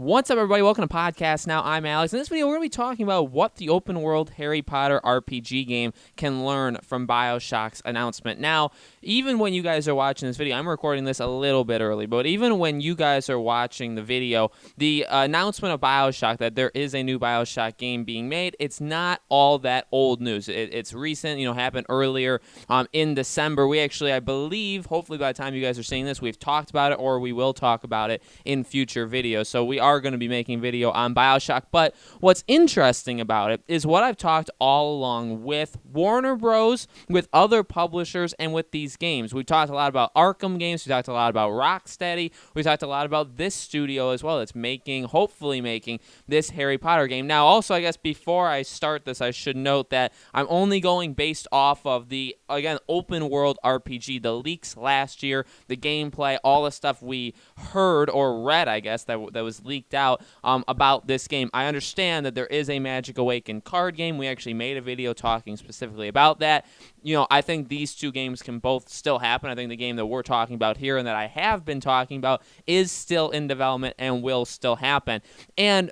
What's up, everybody? Welcome to Podcast Now. I'm Alex. In this video, we're going to be talking about what the open-world Harry Potter RPG game can learn from Bioshock's announcement. Now, even when you guys are watching this video, I'm recording this a little bit early, but even when you guys are watching the video, the announcement of Bioshock, that there is a new Bioshock game being made, it's not all that old news. It's recent, happened earlier in December. We actually, I believe, hopefully by the time you guys are seeing this, we've talked about it, or we will talk about it in future videos. So we are going to be making video on Bioshock, but what's interesting about it is what I've talked all along with Warner Bros., with other publishers, and with these games. We've talked a lot about Arkham games, we talked a lot about Rocksteady, we talked a lot about this studio as well that's hopefully making this Harry Potter game. Now, also, I guess before I start this, I should note that I'm only going based off of the, again, open world RPG, the leaks last year, the gameplay, all the stuff we heard or read, I guess, that was leaked out about this game. I understand that there is a Magic Awakened card game. We actually made a video talking specifically about that. I think these two games can both still happen. I think the game that we're talking about here and that I have been talking about is still in development and will still happen. And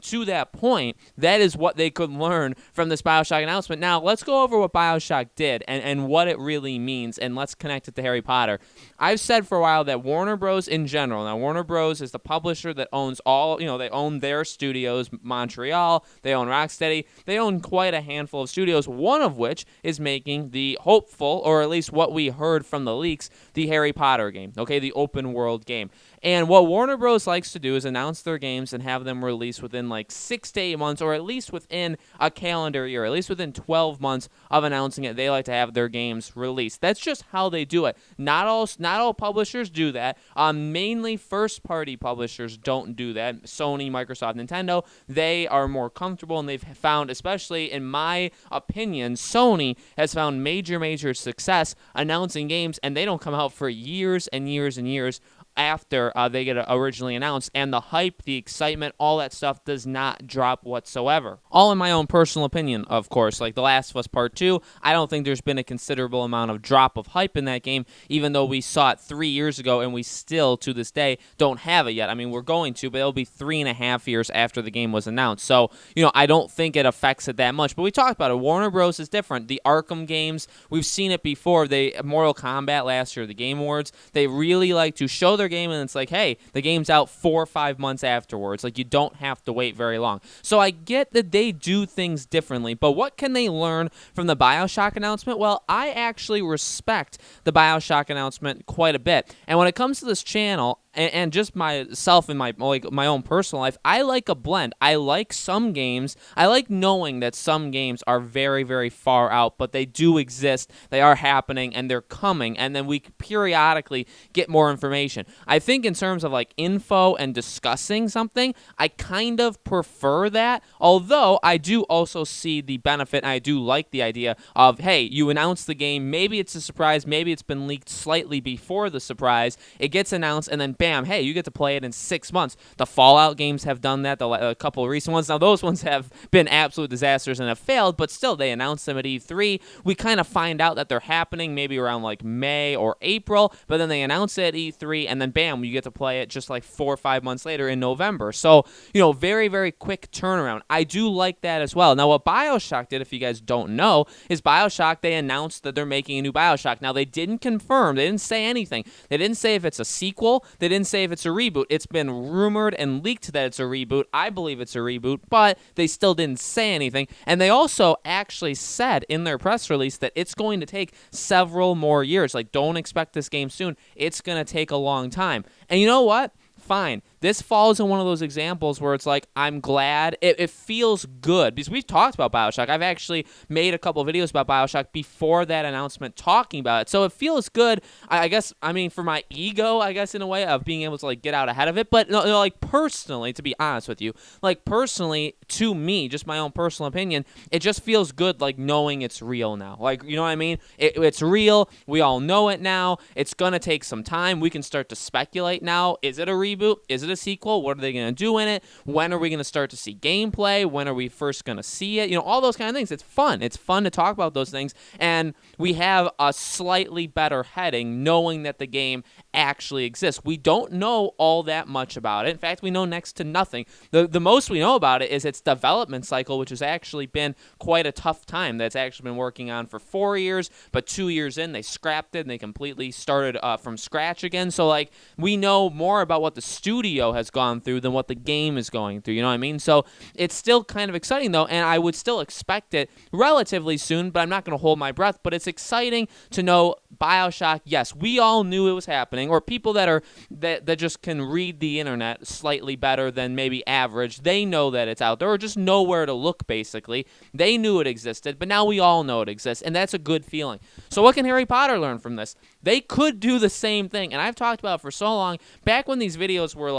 to that point, that is what they could learn from this Bioshock announcement. Now, let's go over what Bioshock did and what it really means, and let's connect it to Harry Potter. I've said for a while that Warner Bros. In general, now Warner Bros. Is the publisher that owns all, they own their studios, Montreal, they own Rocksteady, they own quite a handful of studios, one of which is making the hopeful, or at least what we heard from the leaks, the Harry Potter game, okay, the open world game. And what Warner Bros. Likes to do is announce their games and have them released within like 6 to 8 months, or at least within a calendar year, at least within 12 months of announcing it. They like to have their games released. That's just how they do it. Not all publishers do that. Mainly first-party publishers don't do that. Sony, Microsoft, Nintendo, they are more comfortable, and they've found, especially in my opinion, Sony has found major success announcing games, and they don't come out for years and years and years after they get originally announced, and the hype, the excitement, all that stuff does not drop whatsoever. All in my own personal opinion, of course. Like The Last of Us Part 2, I don't think there's been a considerable amount of drop of hype in that game, even though we saw it 3 years ago, and we still, to this day, don't have it yet. We're going to, but it'll be 3.5 years after the game was announced. So, I don't think it affects it that much. But we talked about it. Warner Bros. Is different. The Arkham games, we've seen it before. Mortal Kombat last year, the Game Awards, they really like to show their game, and it's like, hey, the game's out 4 or 5 months afterwards. Like, you don't have to wait very long. So I get that they do things differently, but what can they learn from the Bioshock announcement? Well, I actually respect the Bioshock announcement quite a bit. And when it comes to this channel, and just myself in my own personal life, I like a blend. I like some games. I like knowing that some games are very, very far out, but they do exist. They are happening, and they're coming, and then we periodically get more information. I think in terms of like info and discussing something, I kind of prefer that, although I do also see the benefit, and I do like the idea of, hey, you announce the game, maybe it's a surprise, maybe it's been leaked slightly before the surprise, it gets announced, and then bam, hey, you get to play it in 6 months. The Fallout games have done that, a couple of recent ones. Now, those ones have been absolute disasters and have failed, but still, they announced them at E3. We kind of find out that they're happening maybe around like May or April, but then they announce it at E3, and then bam, you get to play it just like 4 or 5 months later in November. So, very, very quick turnaround. I do like that as well. Now, what Bioshock did, if you guys don't know, is Bioshock, they announced that they're making a new Bioshock. Now, they didn't confirm. They didn't say anything. They didn't say if it's a sequel. They didn't say if it's a reboot. It's been rumored and leaked that it's a reboot. I believe it's a reboot, but they still didn't say anything. And they also actually said in their press release that it's going to take several more years. Like, don't expect this game soon. It's going to take a long time. And you know what? Fine. This falls in one of those examples where it's like, I'm glad. It feels good, because we've talked about Bioshock. I've actually made a couple of videos about Bioshock before that announcement talking about it. So it feels good, I guess, for my ego, I guess, in a way, of being able to, like, get out ahead of it. But, like, personally, to be honest with you, like, personally, to me, just my own personal opinion, it just feels good, like, knowing it's real now. Like, you know what I mean? It's real. We all know it now. It's going to take some time. We can start to speculate now. Is it a reboot? Is it it a sequel? What are they going to do in it? When are we going to start to see gameplay? When are we first going to see it? All those kind of things. It's fun. It's fun to talk about those things, and we have a slightly better heading knowing that the game actually exists. We don't know all that much about it. In fact, we know next to nothing. The most we know about it is its development cycle, which has actually been quite a tough time. That's actually been working on for 4 years, but 2 years in, they scrapped it and they completely started from scratch again. So, we know more about what the studio has gone through than what the game is going through. You know what I mean? So, it's still kind of exciting, though, and I would still expect it relatively soon, but I'm not going to hold my breath. But it's exciting to know Bioshock. Yes, we all knew it was happening, or people that just can read the internet slightly better than maybe average. They know that it's out there, or just know where to look, basically. They knew it existed, but now we all know it exists, and that's a good feeling. So what can Harry Potter learn from this? They could do the same thing, and I've talked about it for so long. Back when these videos were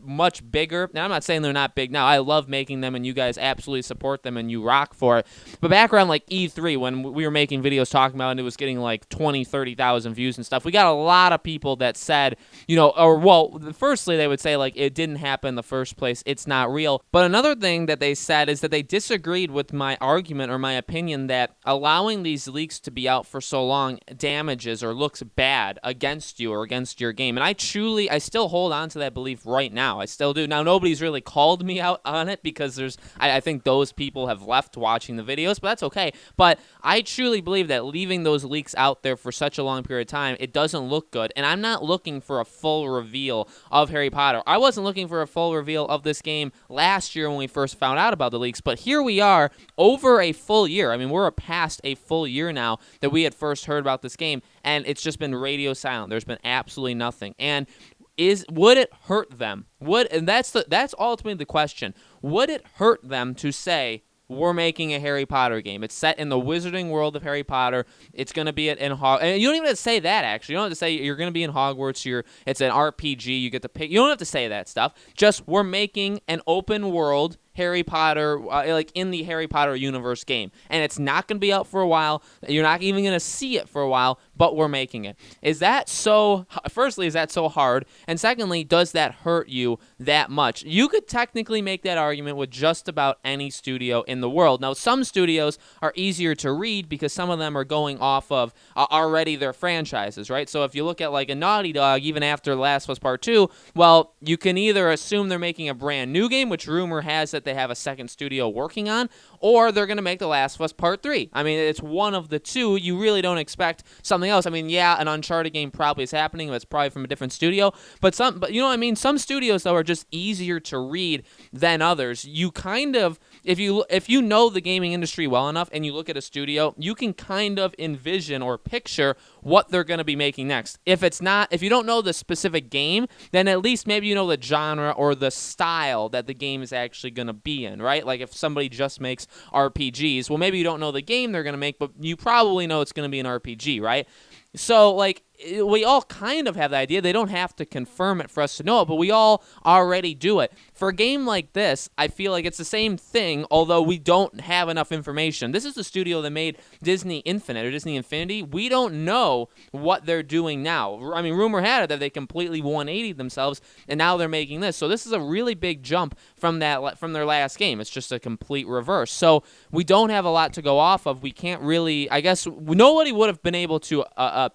much bigger, and I'm not saying they're not big now. I love making them, and you guys absolutely support them, and you rock for it. But back around E3, when we were making videos talking about it, and it was getting 20, 30,000 views and stuff, we got a lot of people that said, firstly, they would say, it didn't happen in the first place. It's not real. But another thing that they said is that they disagreed with my argument or my opinion that allowing these leaks to be out for so long damages or looks bad against you or against your game. And I still hold on to that belief right now. I still do. Now, nobody's really called me out on it because I think those people have left watching the videos, but that's okay. But I truly believe that leaving those leaks out there for such a long period of time, it doesn't look good. And I'm not looking for a full reveal of Harry Potter. I wasn't looking for a full reveal of this game last year when we first found out about the leaks, but here we are over a full year. I mean, we're past a full year now that we had first heard about this game, and it's just been radio silent. There's been absolutely nothing. And would it hurt them? And that's ultimately the question. Would it hurt them to say, we're making a Harry Potter game? It's set in the wizarding world of Harry Potter. It's going to be in Hogwarts. And you don't even have to say that, actually. You don't have to say you're going to be in Hogwarts. It's an RPG. You get to pick. You don't have to say that stuff. Just, we're making an open world Harry Potter, in the Harry Potter universe game. And it's not going to be out for a while. You're not even going to see it for a while, but we're making it. Firstly, is that so hard? And secondly, does that hurt you that much? You could technically make that argument with just about any studio in the world. Now, some studios are easier to read because some of them are going off of already their franchises, right? So if you look at a Naughty Dog, even after Last of Us Part 2, well, you can either assume they're making a brand new game, which rumor has that they have a second studio working on, or they're going to make The Last of Us Part 3. I mean, it's one of the two. You really don't expect something else. I mean, yeah, an Uncharted game probably is happening. It's probably from a different studio. But you know what I mean? Some studios, though, are just easier to read than others. You kind of, if you know the gaming industry well enough and you look at a studio, you can kind of envision or picture what they're going to be making next. If you don't know the specific game, then at least maybe you know the genre or the style that the game is actually going to be in, right? If somebody just makes RPGs, well, maybe you don't know the game they're going to make, but you probably know it's going to be an RPG, right? So, we all kind of have the idea. They don't have to confirm it for us to know it, but we all already do it. For a game like this, I feel like it's the same thing, although we don't have enough information. This is the studio that made Disney Infinite or Disney Infinity. We don't know what they're doing now. I mean, rumor had it that they completely 180'd themselves, and now they're making this. So this is a really big jump from their last game. It's just a complete reverse. So we don't have a lot to go off of. We can't really, I guess, nobody would have been able to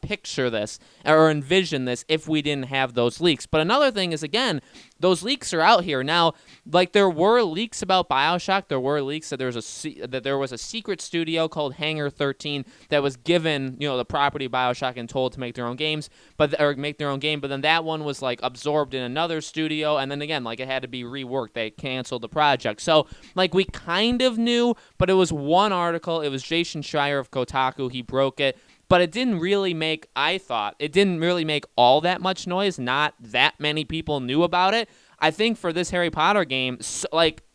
picture this or envision this if we didn't have those leaks. But another thing is, again, those leaks are out here now. There were leaks about Bioshock. There were leaks that there was a secret studio called Hangar 13 that was given, the property of Bioshock and told to make their own games, or make their own game. But then that one was absorbed in another studio, and then again, it had to be reworked. They canceled the project. So we kind of knew, but it was one article. It was Jason Schreier of Kotaku. He broke it. But it didn't really make all that much noise. Not that many people knew about it. I think for this Harry Potter game,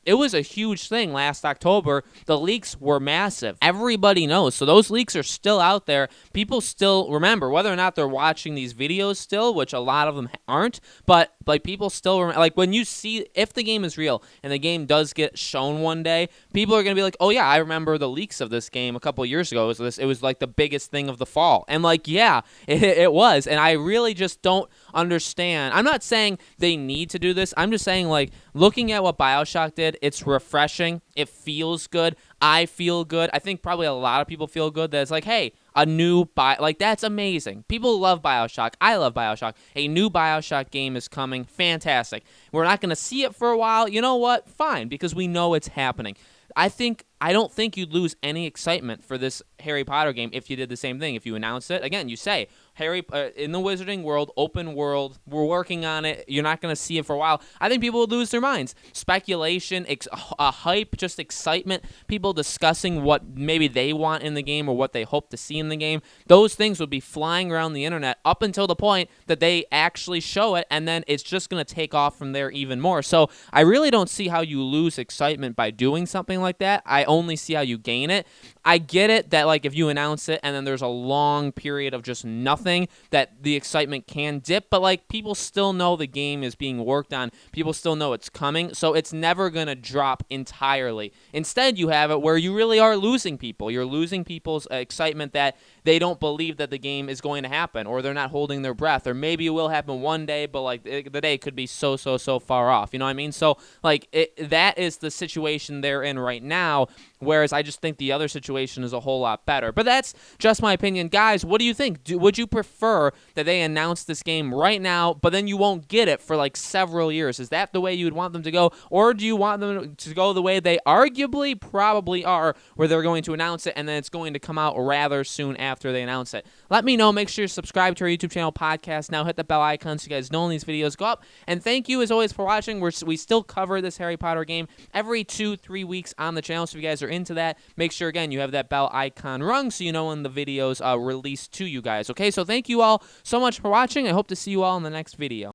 it was a huge thing last October. The leaks were massive. Everybody knows. So those leaks are still out there. People still remember, whether or not they're watching these videos still, which a lot of them aren't, but like people still remember, like when you see, if the game is real and the game does get shown one day, people are going to be like, oh yeah, I remember the leaks of this game a couple years ago. It was like the biggest thing of the fall. And like, yeah, it was. And I really just don't understand. I'm not saying they need to do this. I'm just saying, like, looking at what Bioshock did, it's refreshing. It feels good. I feel good. I think probably a lot of people feel good that it's like, hey, a new like, that's amazing. People love Bioshock. I love Bioshock. A new Bioshock game is coming. Fantastic. We're not going to see it for a while. You know what? Fine, because we know it's happening. I don't think you'd lose any excitement for this Harry Potter game if you did the same thing. If you announced it, again, you say, Harry in the Wizarding world, open world, we're working on it. You're not going to see it for a while. I think people would lose their minds. Speculation, hype, just excitement, people discussing what maybe they want in the game or what they hope to see in the game. Those things would be flying around the internet up until the point that they actually show it, and then it's just going to take off from there even more. So I really don't see how you lose excitement by doing something like that. I only see how you gain it. I get it that, like, if you announce it and then there's a long period of just nothing, that the excitement can dip, but like, people still know the game is being worked on. People still know it's coming, so it's never going to drop entirely. Instead, you have it where you really are losing people. You're losing people's excitement that they don't believe that the game is going to happen, or they're not holding their breath, or maybe it will happen one day, but like the day could be so far off. You know what I mean? So like, that is the situation they're in right now, whereas I just think the other situation is a whole lot better. But that's just my opinion. Guys, what do you think? Would you prefer that they announce this game right now, but then you won't get it for like several years? Is that the way you would want them to go? Or do you want them to go the way they arguably probably are, where they're going to announce it and then it's going to come out rather soon after they announce it? Let me know. Make sure you subscribe to our YouTube channel, Podcast Now. Hit the bell icon so you guys know when these videos go up. And thank you as always for watching. We still cover this Harry Potter game every 2-3 weeks on the channel, so if you guys are into that, make sure again you have that bell icon rung so you know when the videos release to you guys. Okay, so thank you all so much for watching. I hope to see you all in the next video.